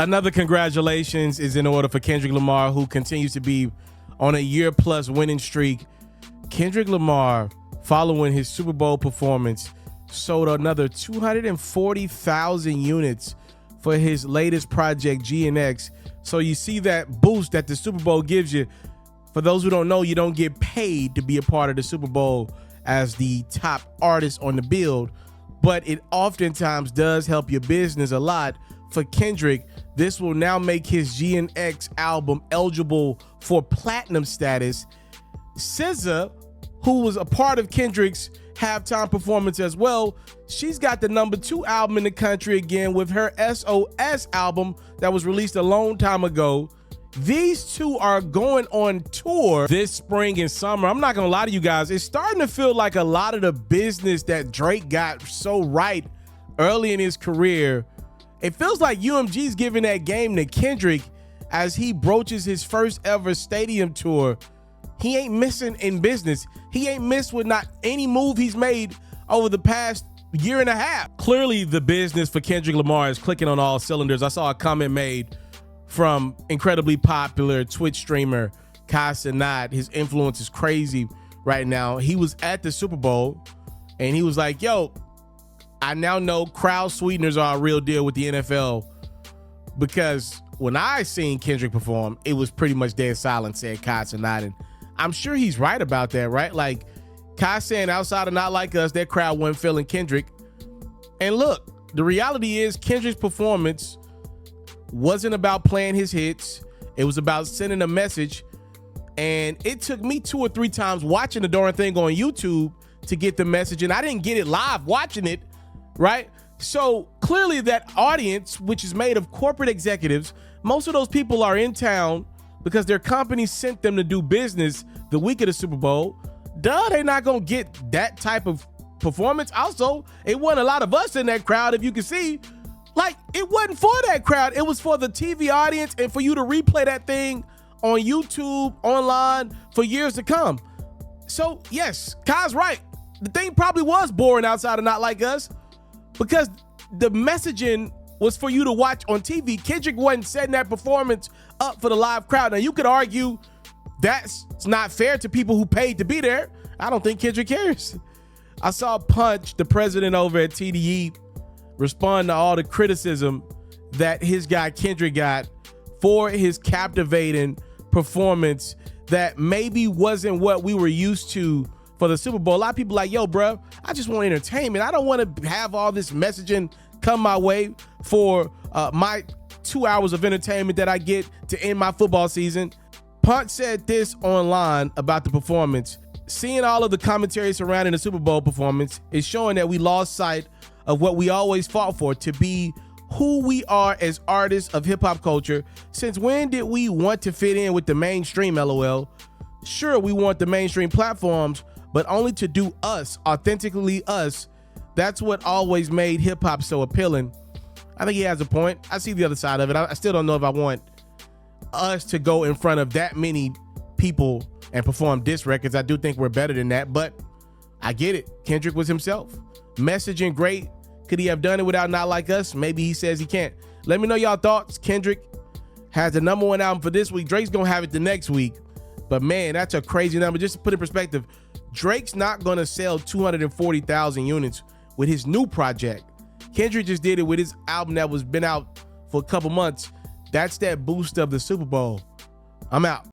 Another congratulations is in order for Kendrick Lamar, who continues to be on a year-plus winning streak. Kendrick Lamar, following his Super Bowl performance, sold another 240,000 units for his latest project, GNX. So you see that boost that the Super Bowl gives you. For those who don't know, you don't get paid to be a part of the Super Bowl as the top artist on the build, but it oftentimes does help your business a lot. For Kendrick, this will now make his GNX album eligible for platinum status. SZA, who was a part of Kendrick's halftime performance as well, she's got the #2 album in the country again with her SOS album that was released a long time ago. These two are going on tour this spring and summer. I'm not gonna lie to you guys, it's starting to feel like a lot of the business that Drake got so right early in his career, it feels like UMG's giving that game to Kendrick as he broaches his first ever stadium tour. He ain't missing in business. He ain't missed with not any move he's made over the past year and a half. Clearly the business for Kendrick Lamar is clicking on all cylinders. I saw a comment made from incredibly popular Twitch streamer Kai Cenat. His influence is crazy right now. He was at the Super Bowl and he was like, yo, I now know crowd sweeteners are a real deal with the NFL, because when I seen Kendrick perform, it was pretty much dead silent, said Kai Cenat. And I'm sure he's right about that, right? Like Kai saying outside of Not Like Us, that crowd wasn't feeling Kendrick. And look, the reality is Kendrick's performance wasn't about playing his hits. It was about sending a message. And it took me 2 or 3 times watching the darn thing on YouTube to get the message. And I didn't get it live watching it, right? So clearly that audience, which is made of corporate executives, most of those people are in town because their company sent them to do business the week of the Super Bowl. Duh, they're not gonna get that type of performance. Also, it wasn't a lot of us in that crowd, if you can see. Like, it wasn't for that crowd. It was for the TV audience and for you to replay that thing on YouTube, online, for years to come. So yes, Kai's right. The thing probably was boring outside of Not Like Us, because the messaging was for you to watch on TV. Kendrick wasn't setting that performance up for the live crowd. Now, you could argue that's not fair to people who paid to be there. I don't think Kendrick cares. I saw Punch, the president over at TDE, respond to all the criticism that his guy Kendrick got for his captivating performance that maybe wasn't what we were used to for the Super Bowl. A lot of people like, yo, bro, I just want entertainment. I don't want to have all this messaging come my way for my 2 hours of entertainment that I get to end my football season. Punch said this online about the performance. Seeing all of the commentary surrounding the Super Bowl performance is showing that we lost sight of what we always fought for, to be who we are as artists of hip-hop culture. Since when did we want to fit in with the mainstream, LOL? Sure, we want the mainstream platforms, but only to do us, authentically us. That's what always made hip-hop so appealing. I think he has a point. I see the other side of it. I still don't know if I want us to go in front of that many people and perform diss records. I do think we're better than that, but I get it. Kendrick was himself. Messaging great. Could he have done it without Not Like Us? Maybe he says he can't. Let me know y'all thoughts. Kendrick has the #1 album for this week. Drake's gonna have it the next week. But man, that's a crazy number. Just to put in perspective, Drake's not gonna sell 240,000 units with his new project. Kendrick just did it with his album that was been out for a couple months. That's that boost of the Super Bowl. I'm out.